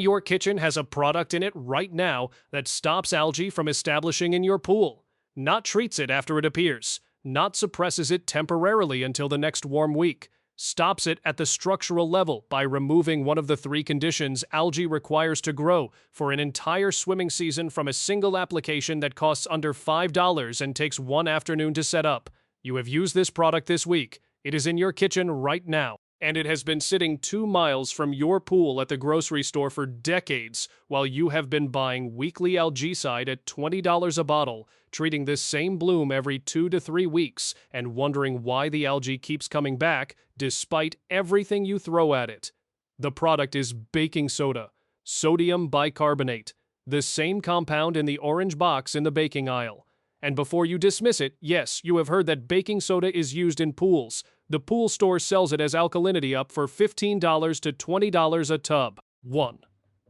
Your kitchen has a product in it right now that stops algae from establishing in your pool, not treats it after it appears, not suppresses it temporarily until the next warm week, stops it at the structural level by removing one of the three conditions algae requires to grow for an entire swimming season from a single application that costs under $5 and takes one afternoon to set up. You have used this product this week. It is in your kitchen right now, and it has been sitting 2 miles from your pool at the grocery store for decades while you have been buying weekly algaecide at $20 a bottle, treating this same bloom every 2 to 3 weeks and wondering why the algae keeps coming back despite everything you throw at it. The product is baking soda, sodium bicarbonate, the same compound in the orange box in the baking aisle. And before you dismiss it, yes, you have heard that baking soda is used in pools. The pool store sells it as alkalinity up for $15 to $20 a tub. 1.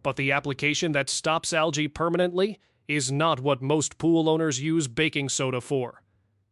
But the application that stops algae permanently is not what most pool owners use baking soda for.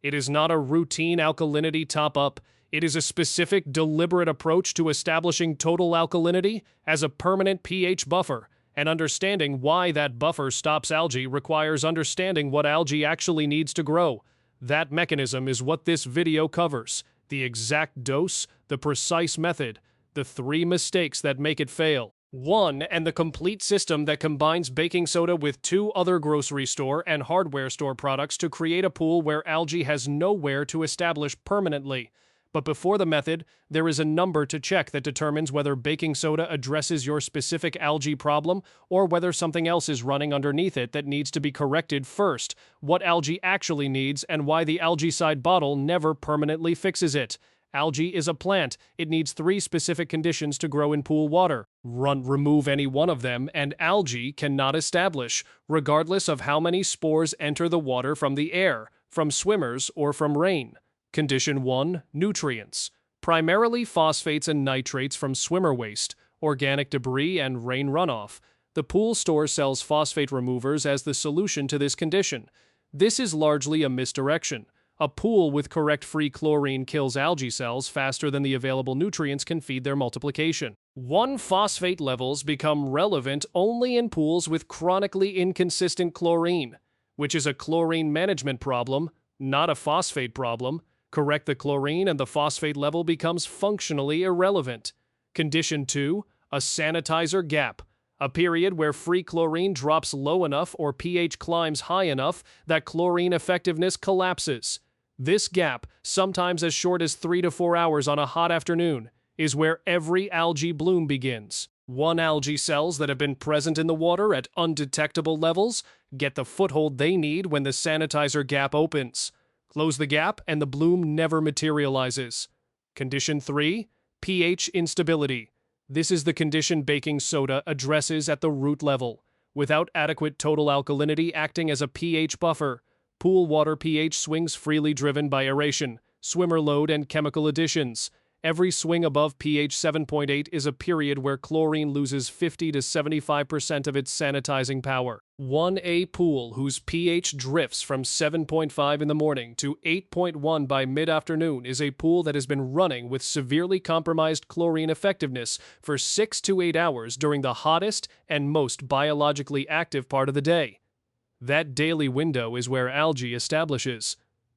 It is not a routine alkalinity top-up. It is a specific, deliberate approach to establishing total alkalinity as a permanent pH buffer. And understanding why that buffer stops algae requires understanding what algae actually needs to grow. That mechanism is what this video covers. The exact dose, the precise method, the 3 mistakes that make it fail. 1. And the complete system that combines baking soda with 2 other grocery store and hardware store products to create a pool where algae has nowhere to establish permanently. But before the method, there is a number to check that determines whether baking soda addresses your specific algae problem or whether something else is running underneath it that needs to be corrected first, what algae actually needs, and why the algaecide bottle never permanently fixes it. Algae is a plant. It needs 3 specific conditions to grow in pool water. Remove any one of them, and algae cannot establish, regardless of how many spores enter the water from the air, from swimmers, or from rain. Condition 1. Nutrients. Primarily phosphates and nitrates from swimmer waste, organic debris, and rain runoff. The pool store sells phosphate removers as the solution to this condition. This is largely a misdirection. A pool with correct free chlorine kills algae cells faster than the available nutrients can feed their multiplication. 1. Phosphate levels become relevant only in pools with chronically inconsistent chlorine, which is a chlorine management problem, not a phosphate problem. Correct the chlorine and the phosphate level becomes functionally irrelevant. Condition 2. A sanitizer gap. A period where free chlorine drops low enough or pH climbs high enough that chlorine effectiveness collapses. This gap, sometimes as short as 3 to 4 hours on a hot afternoon, is where every algae bloom begins. 1. Algae cells that have been present in the water at undetectable levels get the foothold they need when the sanitizer gap opens. Close the gap and the bloom never materializes. Condition 3. pH instability. This is the condition baking soda addresses at the root level. Without adequate total alkalinity acting as a pH buffer, pool water pH swings freely driven by aeration, swimmer load, and chemical additions. Every swing above pH 7.8 is a period where chlorine loses 50 to 75% of its sanitizing power. 1. A pool whose pH drifts from 7.5 in the morning to 8.1 by mid-afternoon is a pool that has been running with severely compromised chlorine effectiveness for 6 to 8 hours during the hottest and most biologically active part of the day. That daily window is where algae establishes.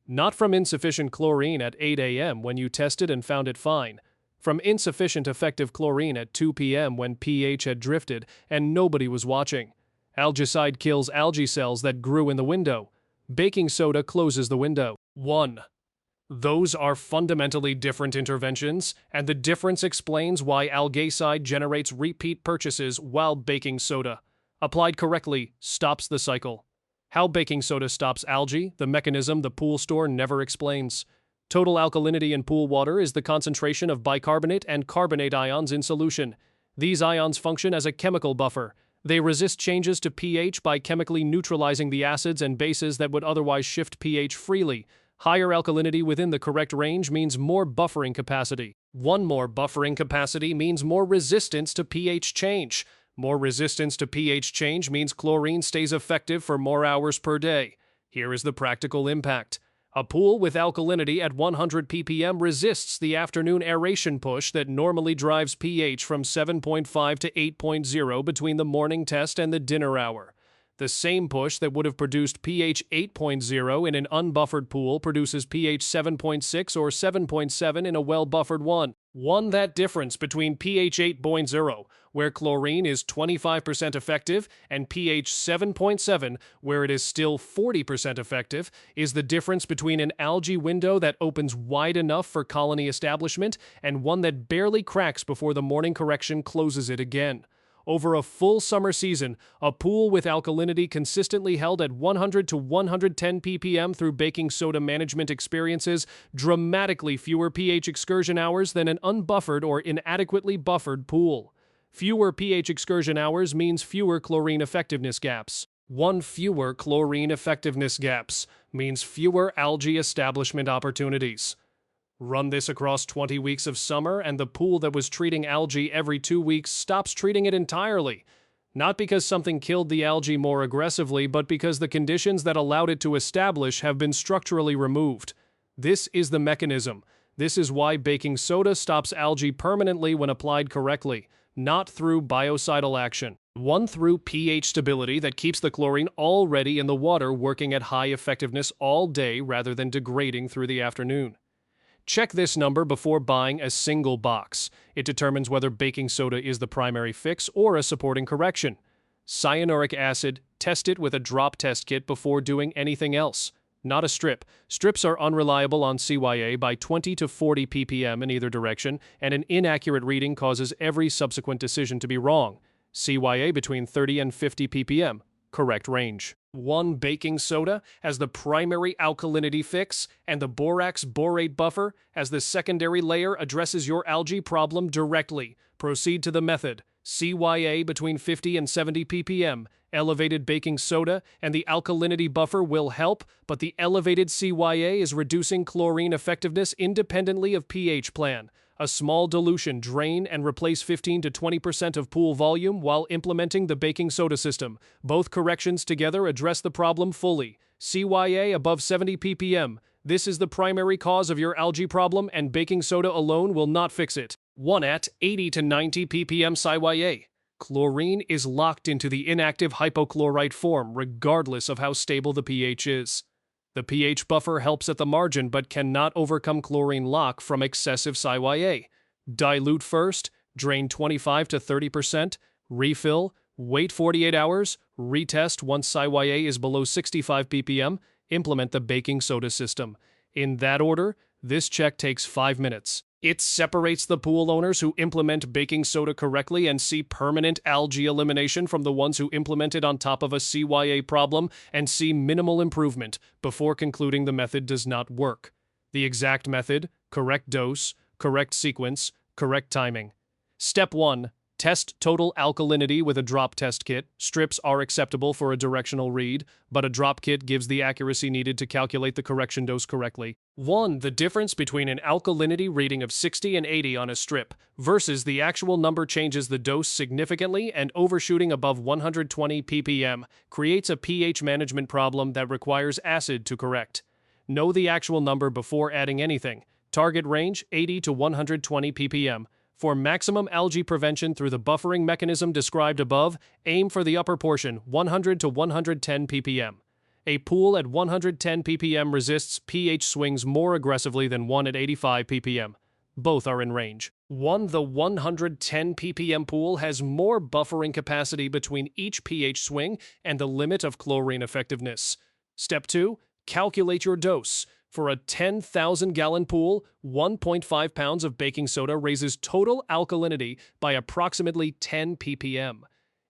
Not from insufficient chlorine at 8 a.m. when you tested and found it fine. From insufficient effective chlorine at 2 p.m. when pH had drifted and nobody was watching. Algaecide kills algae cells that grew in the window. Baking soda closes the window. 1. Those are fundamentally different interventions, and the difference explains why algaecide generates repeat purchases while baking soda, applied correctly, stops the cycle. How baking soda stops algae, the mechanism the pool store never explains. Total alkalinity in pool water is the concentration of bicarbonate and carbonate ions in solution. These ions function as a chemical buffer. They resist changes to pH by chemically neutralizing the acids and bases that would otherwise shift pH freely. Higher alkalinity within the correct range means more buffering capacity. One more buffering capacity means more resistance to pH change. More resistance to pH change means chlorine stays effective for more hours per day. Here is the practical impact. A pool with alkalinity at 100 ppm resists the afternoon aeration push that normally drives pH from 7.5 to 8.0 between the morning test and the dinner hour. The same push that would have produced pH 8.0 in an unbuffered pool produces pH 7.6 or 7.7 in a well-buffered one. That difference between pH 8.0, where chlorine is 25% effective, and pH 7.7, where it is still 40% effective, is the difference between an algae window that opens wide enough for colony establishment and one that barely cracks before the morning correction closes it again. Over a full summer season, a pool with alkalinity consistently held at 100 to 110 ppm through baking soda management experiences dramatically fewer pH excursion hours than an unbuffered or inadequately buffered pool. Fewer pH excursion hours means fewer chlorine effectiveness gaps. Fewer chlorine effectiveness gaps means fewer algae establishment opportunities. Run this across 20 weeks of summer, and the pool that was treating algae every 2 weeks stops treating it entirely. Not because something killed the algae more aggressively, but because the conditions that allowed it to establish have been structurally removed. This is the mechanism. This is why baking soda stops algae permanently when applied correctly, not through biocidal action. Through pH stability that keeps the chlorine already in the water working at high effectiveness all day rather than degrading through the afternoon. Check this number before buying a single box. It determines whether baking soda is the primary fix or a supporting correction. Cyanuric acid, test it with a drop test kit before doing anything else. Not a strip. Strips are unreliable on CYA by 20 to 40 ppm in either direction, and an inaccurate reading causes every subsequent decision to be wrong. CYA between 30 and 50 ppm. Correct range. Baking soda as the primary alkalinity fix, and the borax borate buffer as the secondary layer addresses your algae problem directly. Proceed to the method. CYA between 50 and 70 ppm. Elevated baking soda and the alkalinity buffer will help, but the elevated CYA is reducing chlorine effectiveness independently of pH plan. A small dilution drain and replace 15 to 20% of pool volume while implementing the baking soda system. Both corrections together address the problem fully. CYA above 70 ppm. This is the primary cause of your algae problem, and baking soda alone will not fix it. At 80 to 90 ppm CYA. Chlorine is locked into the inactive hypochlorite form regardless of how stable the pH is. The pH buffer helps at the margin but cannot overcome chlorine lock from excessive CYA. Dilute first, drain 25 to 30%, refill, wait 48 hours, retest once CYA is below 65 ppm, implement the baking soda system. In that order, this check takes 5 minutes. It separates the pool owners who implement baking soda correctly and see permanent algae elimination from the ones who implement it on top of a CYA problem and see minimal improvement before concluding the method does not work. The exact method, correct dose, correct sequence, correct timing. Step 1. Test total alkalinity with a drop test kit. Strips are acceptable for a directional read, but a drop kit gives the accuracy needed to calculate the correction dose correctly. The difference between an alkalinity reading of 60 and 80 on a strip versus the actual number changes the dose significantly, and overshooting above 120 ppm creates a pH management problem that requires acid to correct. Know the actual number before adding anything. Target range 80 to 120 ppm. For maximum algae prevention through the buffering mechanism described above, aim for the upper portion, 100 to 110 ppm. A pool at 110 ppm resists pH swings more aggressively than one at 85 ppm. Both are in range. The 110 ppm pool has more buffering capacity between each pH swing and the limit of chlorine effectiveness. Step 2. Calculate your dose. For a 10,000-gallon pool, 1.5 pounds of baking soda raises total alkalinity by approximately 10 ppm.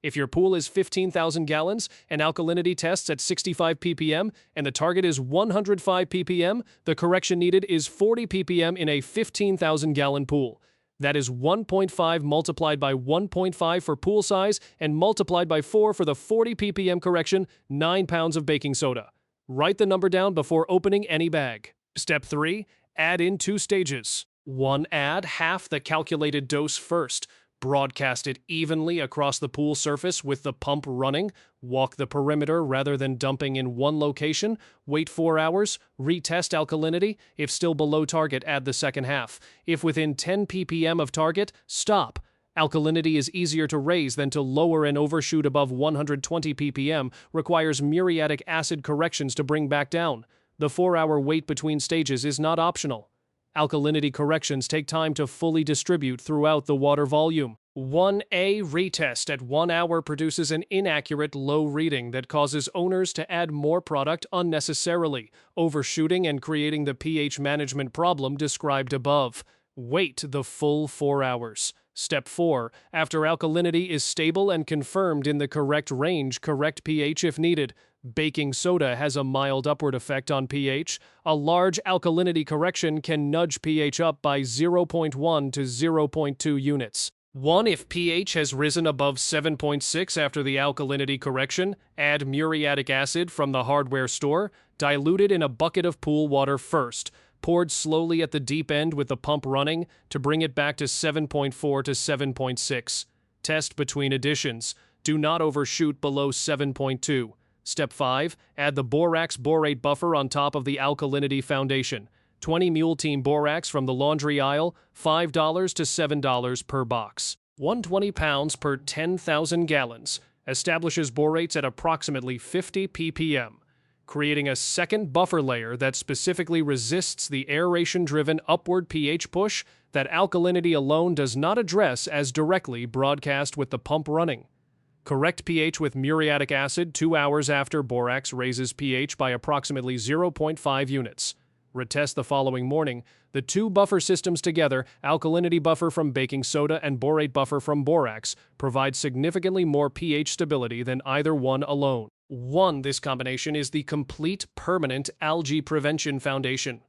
If your pool is 15,000 gallons and alkalinity tests at 65 ppm and the target is 105 ppm, the correction needed is 40 ppm in a 15,000-gallon pool. That is 1.5 multiplied by 1.5 for pool size and multiplied by 4 for the 40 ppm correction, 9 pounds of baking soda. Write the number down before opening any bag. Step 3. Add in 2 stages. 1. Add half the calculated dose first. Broadcast it evenly across the pool surface with the pump running. Walk the perimeter rather than dumping in one location. Wait 4 hours. Retest alkalinity. If still below target, add the second half. If within 10 ppm of target, stop. Alkalinity is easier to raise than to lower, and overshoot above 120 ppm requires muriatic acid corrections to bring back down. The 4-hour wait between stages is not optional. Alkalinity corrections take time to fully distribute throughout the water volume. 1A retest at 1 hour produces an inaccurate low reading that causes owners to add more product unnecessarily, overshooting and creating the pH management problem described above. Wait the full 4 hours. Step 4. After alkalinity is stable and confirmed in the correct range, correct pH if needed. Baking soda has a mild upward effect on pH. A large alkalinity correction can nudge pH up by 0.1 to 0.2 units. 1. If pH has risen above 7.6 after the alkalinity correction, add muriatic acid from the hardware store, diluted in a bucket of pool water first, poured slowly at the deep end with the pump running to bring it back to 7.4 to 7.6. Test between additions. Do not overshoot below 7.2. Step 5. Add the borax borate buffer on top of the alkalinity foundation. 20 Mule Team borax from the laundry aisle, $5 to $7 per box. 120 pounds per 10,000 gallons. Establishes borates at approximately 50 ppm, creating a second buffer layer that specifically resists the aeration-driven upward pH push that alkalinity alone does not address as directly broadcast with the pump running. Correct pH with muriatic acid 2 hours after borax raises pH by approximately 0.5 units. Retest the following morning. The two buffer systems together, alkalinity buffer from baking soda and borate buffer from borax, provide significantly more pH stability than either one alone. 1. This combination is the complete permanent algae prevention foundation.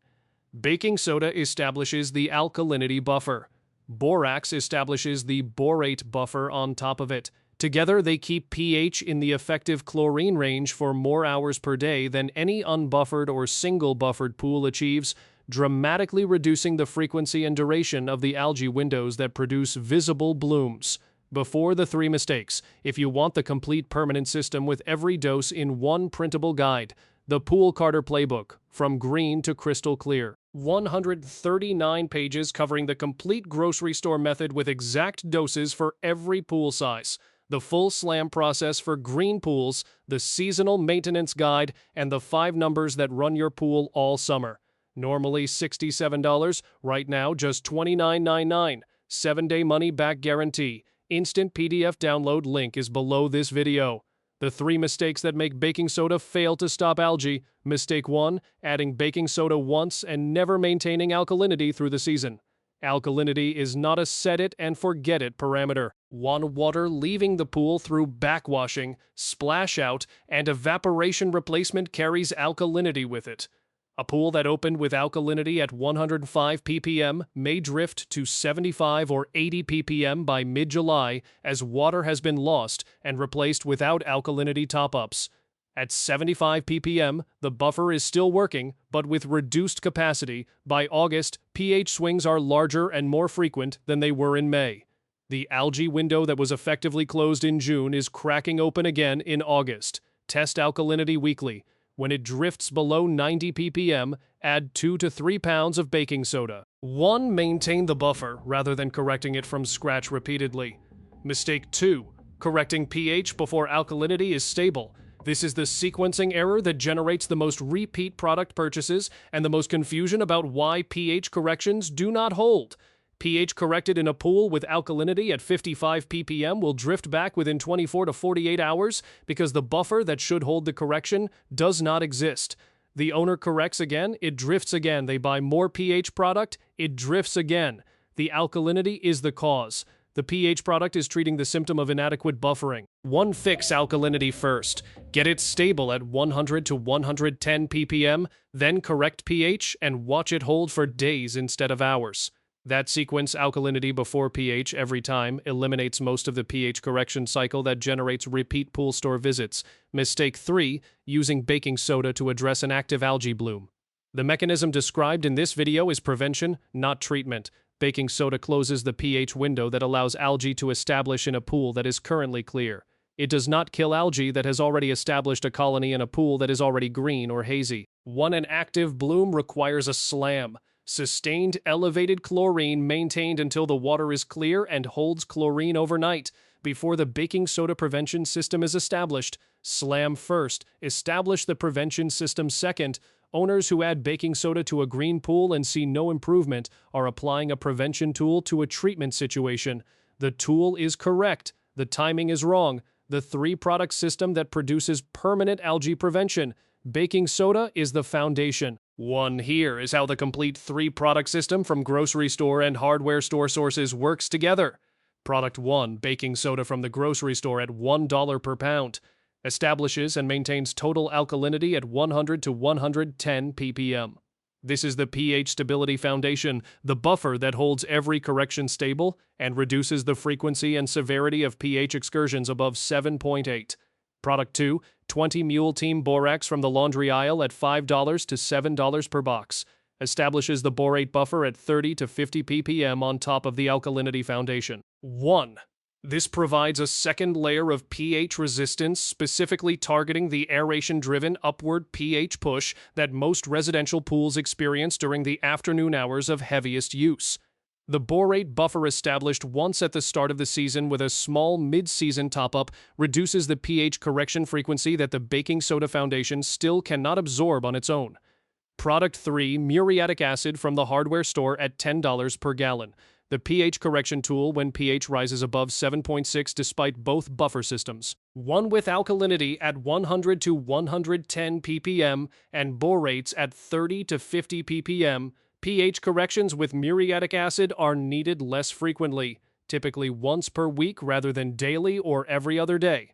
Baking soda establishes the alkalinity buffer. Borax establishes the borate buffer on top of it. Together, they keep pH in the effective chlorine range for more hours per day than any unbuffered or single buffered pool achieves, dramatically reducing the frequency and duration of the algae windows that produce visible blooms. Before the 3 mistakes, if you want the complete permanent system with every dose in one printable guide, the Pool Carter Playbook, From Green to Crystal Clear. 139 pages covering the complete grocery store method with exact doses for every pool size. The full SLAM process for green pools, the seasonal maintenance guide, and the 5 numbers that run your pool all summer. Normally $67, right now just $29.99. 7-day money-back guarantee. Instant PDF download link is below this video. The 3 mistakes that make baking soda fail to stop algae. Mistake 1, adding baking soda once and never maintaining alkalinity through the season. Alkalinity is not a set-it-and-forget-it parameter. 1. Water leaving the pool through backwashing, splash out, and evaporation replacement carries alkalinity with it. A pool that opened with alkalinity at 105 ppm may drift to 75 or 80 ppm by mid-July as water has been lost and replaced without alkalinity top-ups. At 75 ppm, the buffer is still working, but with reduced capacity. By August, pH swings are larger and more frequent than they were in May. The algae window that was effectively closed in June is cracking open again in August. Test alkalinity weekly. When it drifts below 90 ppm, add 2 to 3 pounds of baking soda. 1. Maintain the buffer rather than correcting it from scratch repeatedly. Mistake 2. Correcting pH before alkalinity is stable. This is the sequencing error that generates the most repeat product purchases and the most confusion about why pH corrections do not hold. pH corrected in a pool with alkalinity at 55 ppm will drift back within 24 to 48 hours because the buffer that should hold the correction does not exist. The owner corrects again, it drifts again. They buy more pH product, it drifts again. The alkalinity is the cause. The pH product is treating the symptom of inadequate buffering. 1. Fix alkalinity first. Get it stable at 100 to 110 ppm, then correct pH and watch it hold for days instead of hours. That sequence alkalinity before pH every time eliminates most of the pH correction cycle that generates repeat pool store visits. Mistake 3. Using baking soda to address an active algae bloom. The mechanism described in this video is prevention, not treatment. Baking soda closes the pH window that allows algae to establish in a pool that is currently clear. It does not kill algae that has already established a colony in a pool that is already green or hazy. An active bloom requires a SLAM. Sustained elevated chlorine maintained until the water is clear and holds chlorine overnight. Before the baking soda prevention system is established, SLAM first, establish the prevention system second. Owners who add baking soda to a green pool and see no improvement are applying a prevention tool to a treatment situation. The tool is correct. The timing is wrong. The three-product system that produces permanent algae prevention. Baking soda is the foundation. Here is how the complete three-product system from grocery store and hardware store sources works together. Product 1, baking soda from the grocery store at $1 per pound. Establishes and maintains total alkalinity at 100 to 110 ppm. This is the pH stability foundation, the buffer that holds every correction stable and reduces the frequency and severity of pH excursions above 7.8. Product 2, 20 Mule Team Borax from the laundry aisle at $5 to $7 per box. Establishes the borate buffer at 30 to 50 ppm on top of the alkalinity foundation. This provides a second layer of pH resistance, specifically targeting the aeration-driven upward pH push that most residential pools experience during the afternoon hours of heaviest use. The borate buffer, established once at the start of the season with a small mid-season top-up, reduces the pH correction frequency that the baking soda foundation still cannot absorb on its own. Product 3, muriatic acid from the hardware store at $10 per gallon. The pH correction tool when pH rises above 7.6 despite both buffer systems. With alkalinity at 100 to 110 ppm and borates at 30 to 50 ppm, pH corrections with muriatic acid are needed less frequently, typically once per week rather than daily or every other day.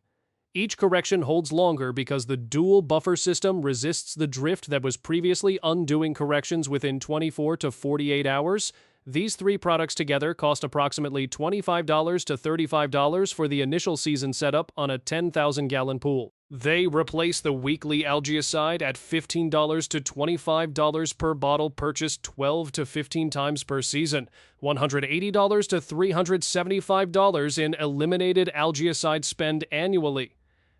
Each correction holds longer because the dual buffer system resists the drift that was previously undoing corrections within 24 to 48 hours. These three products together cost approximately $25 to $35 for the initial season setup on a 10,000-gallon pool. They replace the weekly algaecide at $15 to $25 per bottle purchased 12 to 15 times per season, $180 to $375 in eliminated algaecide spend annually.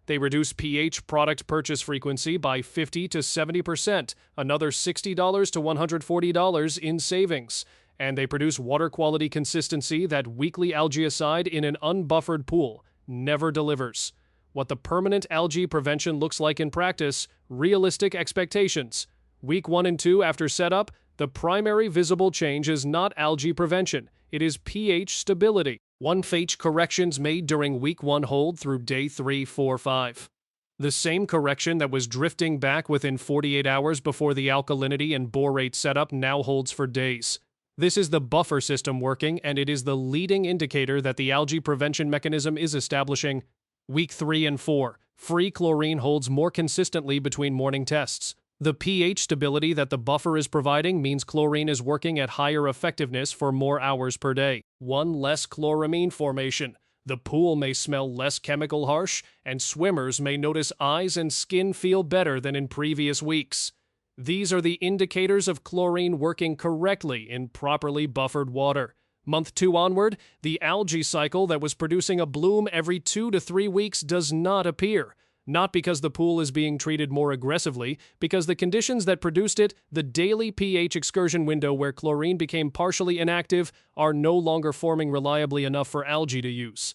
They reduce pH product purchase frequency by 50 to 70%, another $60 to $140 in savings. And they produce water quality consistency that weekly algaecide in an unbuffered pool never delivers. What the permanent algae prevention looks like in practice, realistic expectations. Week 1 and 2 after setup, the primary visible change is not algae prevention, it is pH stability. pH corrections made during week 1 hold through day 3, 4, 5. The same correction that was drifting back within 48 hours before the alkalinity and borate setup now holds for days. This is the buffer system working, and it is the leading indicator that the algae prevention mechanism is establishing. Week 3 and 4, free chlorine holds more consistently between morning tests. The pH stability that the buffer is providing means chlorine is working at higher effectiveness for more hours per day. Less chloramine formation. The pool may smell less chemical harsh, and swimmers may notice eyes and skin feel better than in previous weeks. These are the indicators of chlorine working correctly in properly buffered water. Month 2 onward, the algae cycle that was producing a bloom every 2 to 3 weeks does not appear. Not because the pool is being treated more aggressively, because the conditions that produced it, the daily pH excursion window where chlorine became partially inactive, are no longer forming reliably enough for algae to use.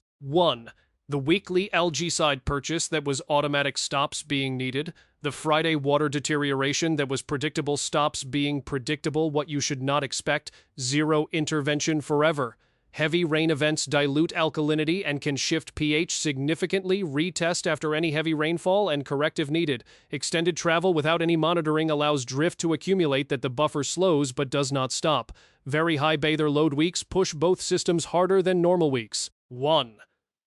The weekly algaecide purchase that was automatic stops being needed. The Friday water deterioration that was predictable stops being predictable, what you should not expect. Zero intervention forever. Heavy rain events dilute alkalinity and can shift pH significantly. Retest after any heavy rainfall and corrective needed. Extended travel without any monitoring allows drift to accumulate that the buffer slows but does not stop. Very high bather load weeks push both systems harder than normal weeks.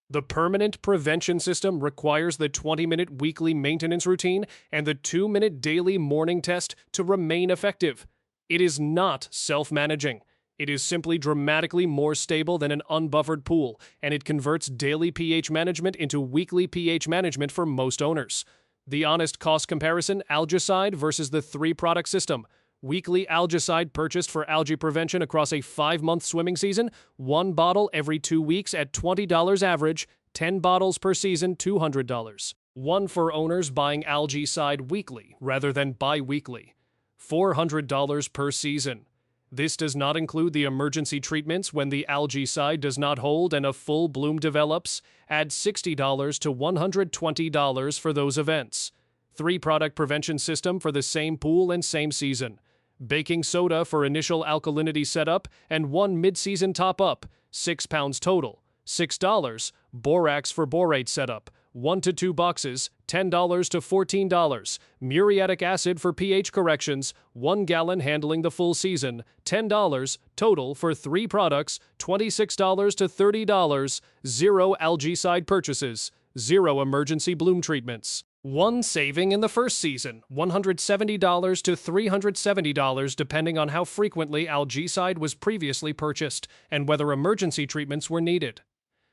The permanent prevention system requires the 20-minute weekly maintenance routine and the 2-minute daily morning test to remain effective. It is not self-managing. It is simply dramatically more stable than an unbuffered pool, and it converts daily pH management into weekly pH management for most owners. The honest cost comparison, algaecide versus the 3-product system. Weekly algicide purchased for algae prevention across a 5-month swimming season, 1 bottle every 2 weeks at $20 average, 10 bottles per season, $200. 1 for owners buying algaecide weekly rather than bi-weekly, $400 per season. This does not include the emergency treatments when the algaecide does not hold and a full bloom develops. Add $60 to $120 for those events. 3-product prevention system for the same pool and same season. Baking soda for initial alkalinity setup and 1 mid-season top-up, 6 pounds total, $6. Borax for borate setup, 1 to 2 boxes, $10 to $14. Muriatic acid for pH corrections, 1 gallon handling the full season, $10. Total for 3 products, $26 to $30. 0 algaecide purchases, 0 emergency bloom treatments. 1 saving in the first season, $170 to $370 depending on how frequently algaecide was previously purchased and whether emergency treatments were needed.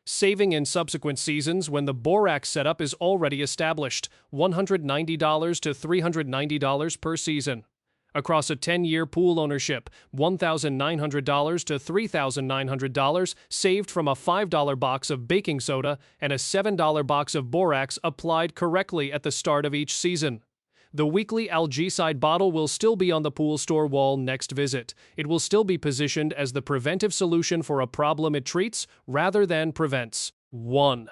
Saving in subsequent seasons when the borax setup is already established, $190 to $390 per season. Across a 10-year pool ownership, $1,900 to $3,900 saved from a $5 box of baking soda and a $7 box of borax applied correctly at the start of each season. The weekly algaecide bottle will still be on the pool store wall next visit. It will still be positioned as the preventive solution for a problem it treats rather than prevents. 1.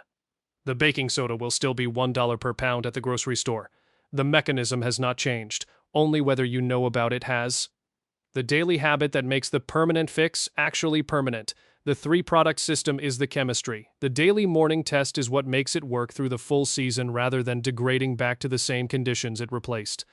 The baking soda will still be $1 per pound at the grocery store. The mechanism has not changed. Only whether you know about it has. The daily habit that makes the permanent fix actually permanent. The 3-product system is the chemistry. The daily morning test is what makes it work through the full season rather than degrading back to the same conditions it replaced.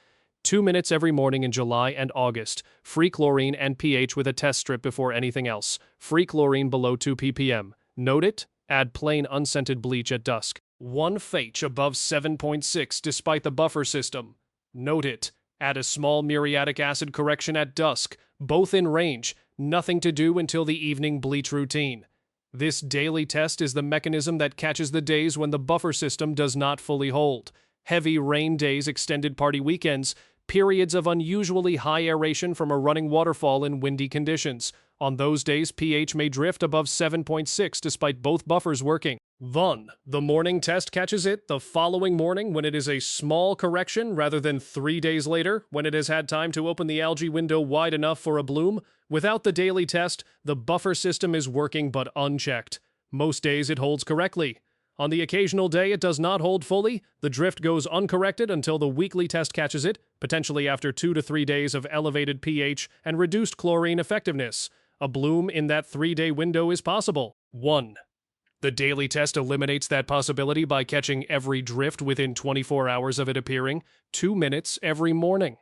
2 minutes every morning in July and August. Free chlorine and pH with a test strip before anything else. Free chlorine below 2 ppm. Note it? Add plain unscented bleach at dusk. 1 pH above 7.6 despite the buffer system. Note it? Add a small muriatic acid correction at dusk. Both in range. Nothing to do until the evening bleach routine. This daily test is the mechanism that catches the days when the buffer system does not fully hold. Heavy rain days, extended party weekends, periods of unusually high aeration from a running waterfall in windy conditions. On those days, pH may drift above 7.6 despite both buffers working. The morning test catches it the following morning when it is a small correction rather than 3 days later when it has had time to open the algae window wide enough for a bloom. Without the daily test, the buffer system is working but unchecked. Most days it holds correctly. On the occasional day it does not hold fully, the drift goes uncorrected until the weekly test catches it, potentially after 2 to 3 days of elevated pH and reduced chlorine effectiveness. A bloom in that 3-day window is possible. 1. The daily test eliminates that possibility by catching every drift within 24 hours of it appearing, 2 minutes every morning.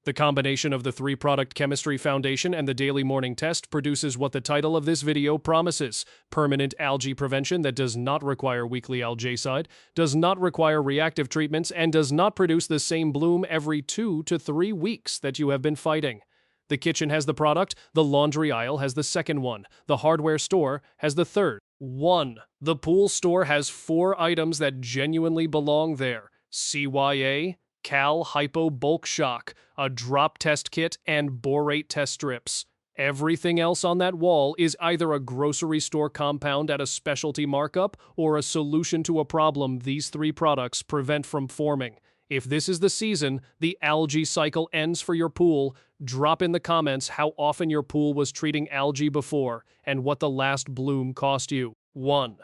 The combination of the 3-product chemistry foundation and the daily morning test produces what the title of this video promises: permanent algae prevention that does not require weekly algaecide, does not require reactive treatments, and does not produce the same bloom every 2 to 3 weeks that you have been fighting. The kitchen has the product, the laundry aisle has the second one, the hardware store has the third. 1. The pool store has 4 items that genuinely belong there: CYA, Cal Hypo Bulk Shock, a drop test kit, and borate test strips. Everything else on that wall is either a grocery store compound at a specialty markup or a solution to a problem these 3 products prevent from forming. If this is the season the algae cycle ends for your pool, drop in the comments how often your pool was treating algae before and what the last bloom cost you. 1.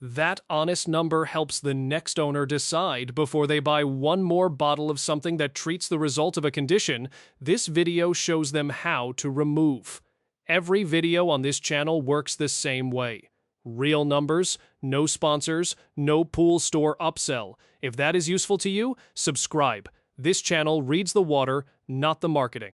That honest number helps the next owner decide before they buy one more bottle of something that treats the result of a condition. This video shows them how to remove. Every video on this channel works the same way. Real numbers, no sponsors, no pool store upsell. If that is useful to you, subscribe. This channel reads the water, not the marketing.